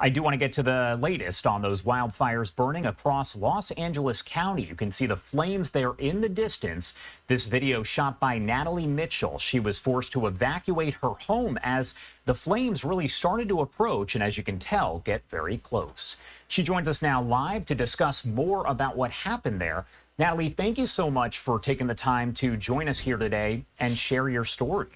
I do want to get to the latest on those wildfires burning across Los Angeles County. You can see the flames there in the distance. This video shot by Natalie Mitchell. She was forced to evacuate her home as the flames really started to approach and, as you can tell, get very close. She joins us now live to discuss more about what happened there. Natalie, thank you so much for taking the time to join us here today and share your story.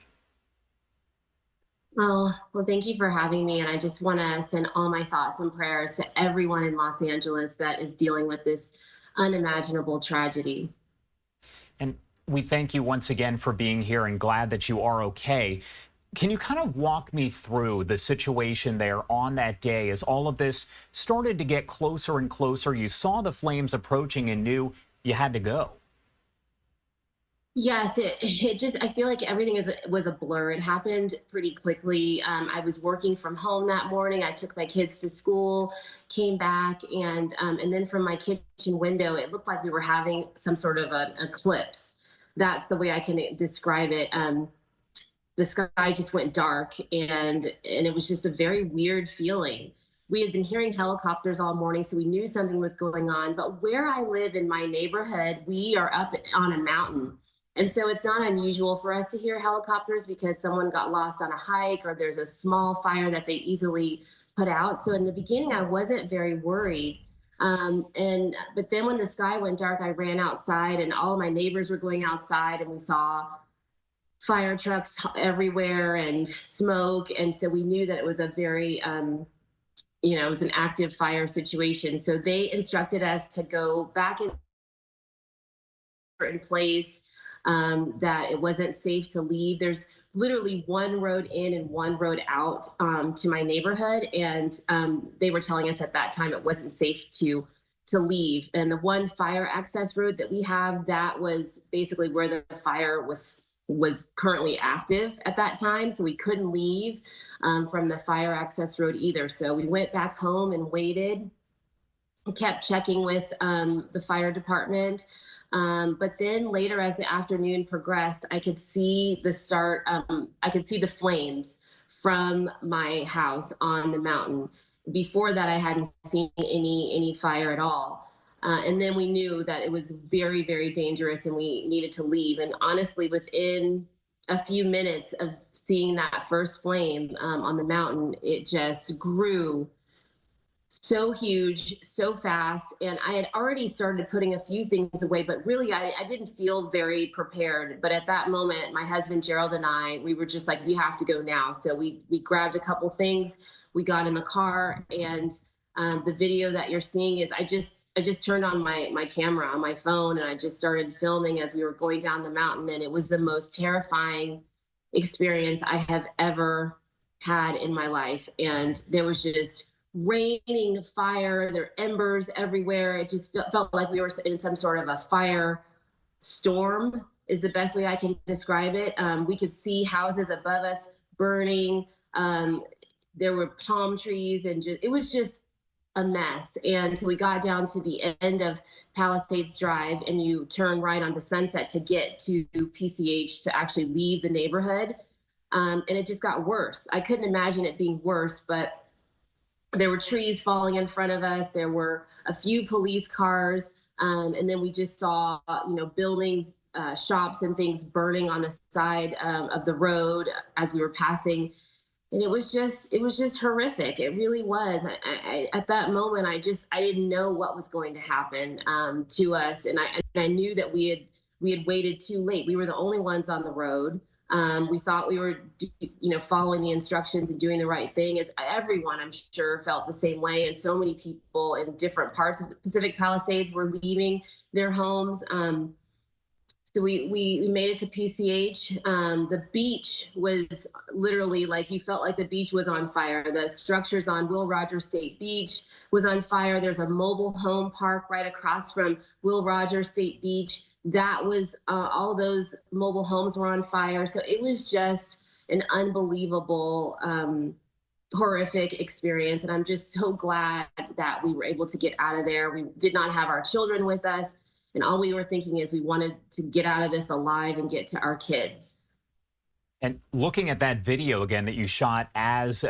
Well, thank you for having me. And I just want to send all my thoughts and prayers to everyone in Los Angeles that is dealing with this unimaginable tragedy. And we thank you once again for being here and glad that you are okay. Can you kind of walk me through the situation there on that day as all of this started to get closer and closer? You saw the flames approaching and knew you had to go. Yes, it just, I feel like everything was a blur. It happened pretty quickly. I was working from home that morning. I took my kids to school, came back, and then from my kitchen window, it looked like we were having some sort of an eclipse. That's the way I can describe it. The sky just went dark, and it was just a very weird feeling. We had been hearing helicopters all morning, so we knew something was going on. But where I live in my neighborhood, we are up on a mountain. And so it's not unusual for us to hear helicopters because someone got lost on a hike or there's a small fire that they easily put out. So in the beginning, I wasn't very worried. But then when the sky went dark, I ran outside and all of my neighbors were going outside and we saw fire trucks everywhere and smoke. And so we knew that it was a very, it was an active fire situation. So they instructed us to go back in place, that it wasn't safe to leave. There's literally one road in and one road out to my neighborhood. And they were telling us at that time it wasn't safe to leave. And the one fire access road that we have, that was basically where the fire was currently active at that time. So we couldn't leave from the fire access road either. So we went back home and waited, kept checking with the fire department. But then later, as the afternoon progressed, I could see I could see the flames from my house on the mountain. Before that, I hadn't seen any fire at all. And then we knew that it was very, very dangerous and we needed to leave. And honestly, within a few minutes of seeing that first flame on the mountain, it just grew so huge, so fast. And I had already started putting a few things away, but really I didn't feel very prepared. But at that moment, my husband, Gerald, and we were just like, we have to go now. So we grabbed a couple things, we got in the car, and the video that you're seeing is I just turned on my camera on my phone and I just started filming as we were going down the mountain. And it was the most terrifying experience I have ever had in my life. And there was just raining fire, there were embers everywhere. It just felt like we were in some sort of a fire storm is the best way I can describe it. We could see houses above us burning. There were palm trees and it was just a mess. And so we got down to the end of Palisades Drive and you turn right onto Sunset to get to PCH to actually leave the neighborhood. And it just got worse. I couldn't imagine it being worse, but there were trees falling in front of us. There were a few police cars. And then we just saw, buildings, shops and things burning on the side of the road as we were passing. And it was just horrific. It really was. At that moment, I didn't know what was going to happen to us. And I knew that we had waited too late. We were the only ones on the road. We thought we were, following the instructions and doing the right thing. As everyone, I'm sure, felt the same way. And so many people in different parts of the Pacific Palisades were leaving their homes. So we made it to PCH. The beach was literally like, you felt like the beach was on fire. The structures on Will Rogers State Beach was on fire. There's a mobile home park right across from Will Rogers State Beach. That was, all those mobile homes were on fire. So it was just an unbelievable, horrific experience. And I'm just so glad that we were able to get out of there. We did not have our children with us. And all we were thinking is we wanted to get out of this alive and get to our kids. And looking at that video again that you shot as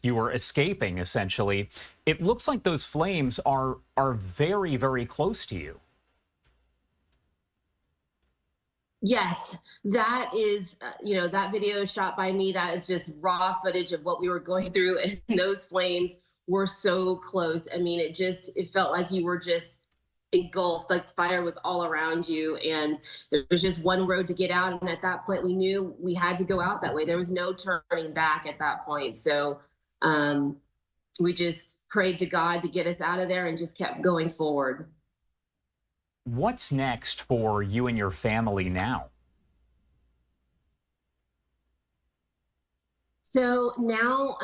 you were escaping, essentially, it looks like those flames are very, very close to you. Yes, that is, that video is shot by me. That is just raw footage of what we were going through. And those flames were so close. I mean, it felt like you were just engulfed, like fire was all around you. And there was just one road to get out. And at that point, we knew we had to go out that way. There was no turning back at that point. So um, we just prayed to God to get us out of there and just kept going forward. What's next for you and your family now? So now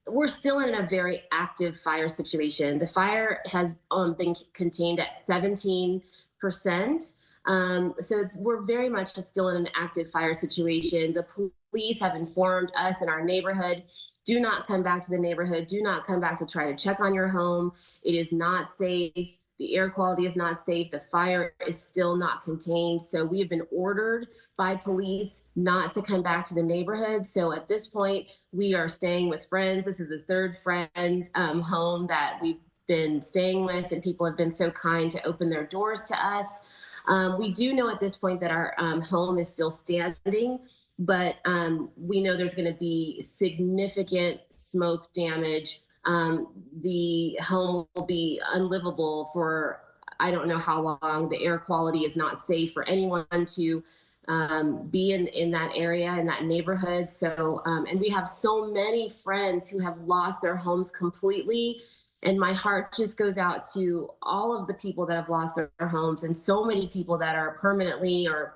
we're still in a very active fire situation. The fire has been contained at 17%. We're very much still in an active fire situation. The police have informed us in our neighborhood, do not come back to the neighborhood. Do not come back to try to check on your home. It is not safe. The air quality is not safe. The fire is still not contained. So we have been ordered by police not to come back to the neighborhood. So at this point, we are staying with friends. This is the third friend home that we've been staying with, and people have been so kind to open their doors to us. We do know at this point that our home is still standing, but we know there's going to be significant smoke damage. The home will be unlivable for I don't know how long. The air quality is not safe for anyone to be in that area, in that neighborhood. So, and we have so many friends who have lost their homes completely. And my heart just goes out to all of the people that have lost their homes, and so many people that are permanently or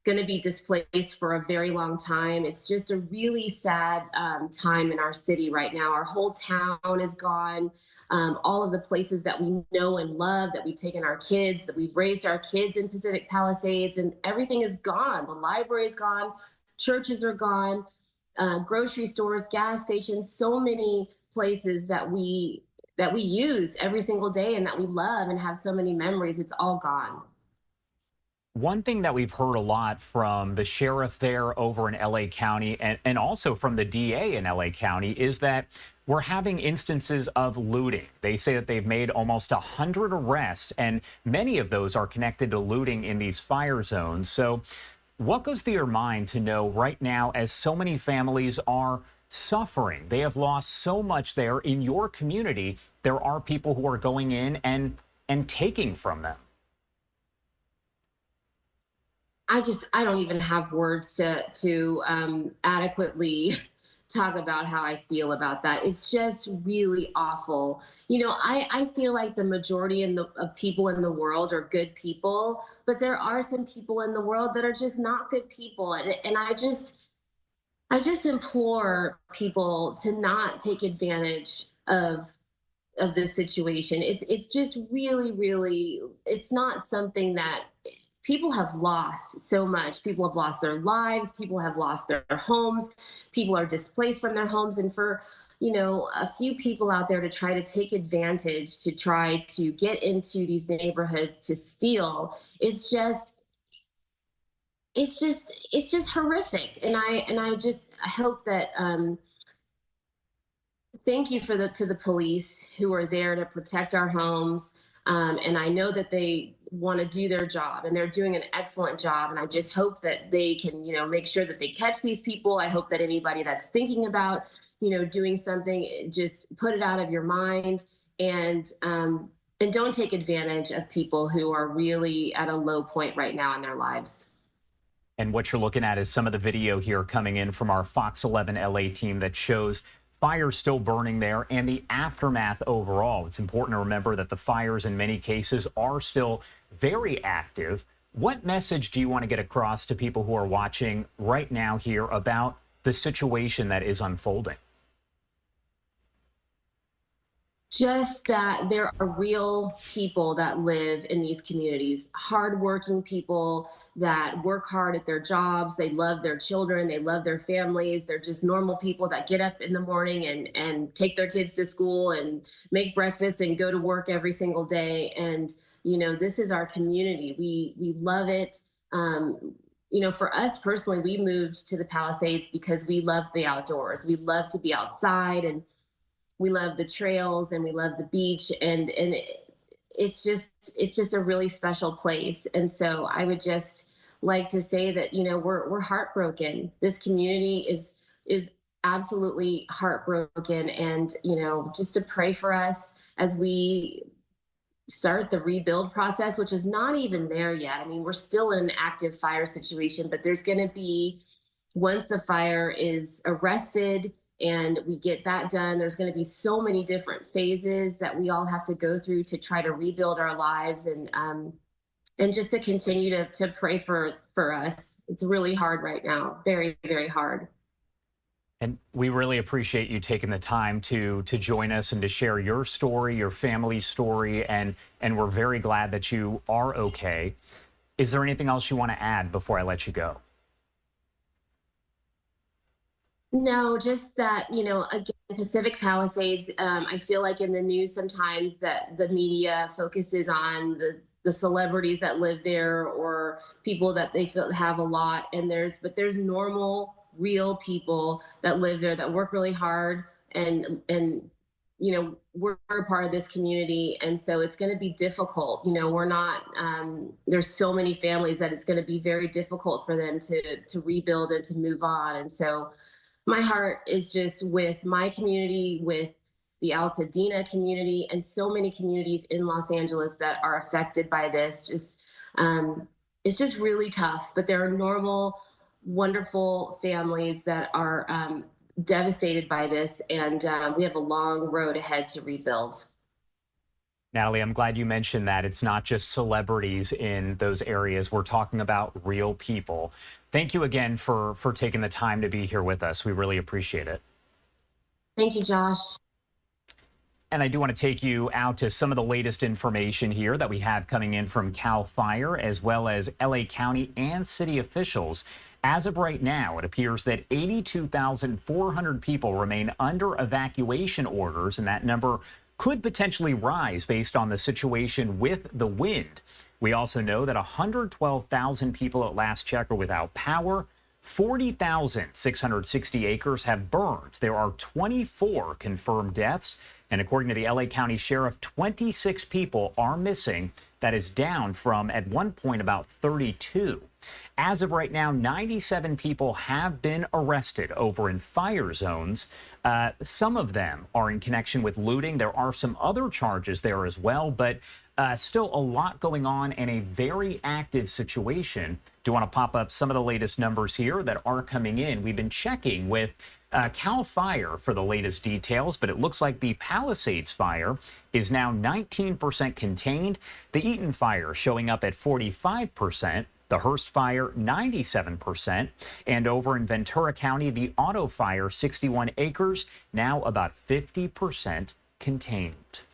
going to be displaced for a very long time. It's just a really sad time in our city right now. Our whole town is gone. All of the places that we know and love, that we've taken our kids, that we've raised our kids in Pacific Palisades, and everything is gone. The library is gone. Churches are gone. Grocery stores, gas stations, so many places that we use every single day and that we love and have so many memories. It's all gone. One thing that we've heard a lot from the sheriff there over in LA County and also from the DA in LA County is that we're having instances of looting. They say that they've made almost 100 arrests, and many of those are connected to looting in these fire zones. So what goes through your mind to know right now, as so many families are suffering, they have lost so much there in your community, there are people who are going in and taking from them? I don't even have words to adequately talk about how I feel about that. It's just really awful. I feel like the majority of people in the world are good people, but there are some people in the world that are just not good people. And I just implore people to not take advantage of this situation. It's just really, really, it's not something that people have lost so much. People have lost their lives. People have lost their homes. People are displaced from their homes. And for, a few people out there to try to take advantage, to try to get into these neighborhoods to steal, is just, it's just horrific. And I hope that, thank you to the police who are there to protect our homes. And I know that they want to do their job, and they're doing an excellent job. And I just hope that they can, make sure that they catch these people. I hope that anybody that's thinking about, doing something, just put it out of your mind, and don't take advantage of people who are really at a low point right now in their lives. And what you're looking at is some of the video here coming in from our Fox 11 LA team that shows fires still burning there and the aftermath overall. It's important to remember that the fires in many cases are still very active. What message do you want to get across to people who are watching right now here about the situation that is unfolding? Just that there are real people that live in these communities, hardworking people that work hard at their jobs. They love their children. They love their families. They're just normal people that get up in the morning and take their kids to school and make breakfast and go to work every single day. And, this is our community. We love it. for us personally, we moved to the Palisades because we love the outdoors. We love to be outside, and we love the trails, and we love the beach, and it's just a really special place. And so I would just like to say that we're heartbroken. This community is absolutely heartbroken, and just to pray for us as we start the rebuild process, which is not even there yet. I mean, we're still in an active fire situation, but there's going to be, once the fire is arrested and we get that done, there's going to be so many different phases that we all have to go through to try to rebuild our lives, and just to continue to pray for us. It's really hard right now, very, very hard. And we really appreciate you taking the time to join us and to share your story, your family's story, and we're very glad that you are okay. Is there anything else you want to add before I let you go? No, just that, again, Pacific Palisades, I feel like in the news sometimes that the media focuses on the celebrities that live there, or people that they feel have a lot. But there's normal, real people that live there that work really hard, and we're a part of this community. And so it's going to be difficult. We're not, there's so many families that it's going to be very difficult for them to rebuild and to move on. And so my heart is just with my community, with the Altadena community, and so many communities in Los Angeles that are affected by this. It's just really tough, but there are normal, wonderful families that are devastated by this, and we have a long road ahead to rebuild. Natalie, I'm glad you mentioned that it's not just celebrities in those areas. We're talking about real people. Thank you again for taking the time to be here with us. We really appreciate it. Thank you, Josh. And I do want to take you out to some of the latest information here that we have coming in from CAL FIRE, as well as LA County and city officials. As of right now, it appears that 82,400 people remain under evacuation orders, and that number could potentially rise based on the situation with the wind. We also know that 112,000 people at last check are without power. 40,660 acres have burned. There are 24 confirmed deaths. And according to the LA County Sheriff, 26 people are missing. That is down from, at one point, about 32. As of right now, 97 people have been arrested over in fire zones. Some of them are in connection with looting. There are some other charges there as well, but still a lot going on and a very active situation. Do want to pop up some of the latest numbers here that are coming in. We've been checking with CAL FIRE for the latest details, but it looks like the Palisades fire is now 19% contained. The Eaton fire showing up at 45%. The Hearst fire, 97%. And over in Ventura County, the Auto fire, 61 acres, now about 50% contained.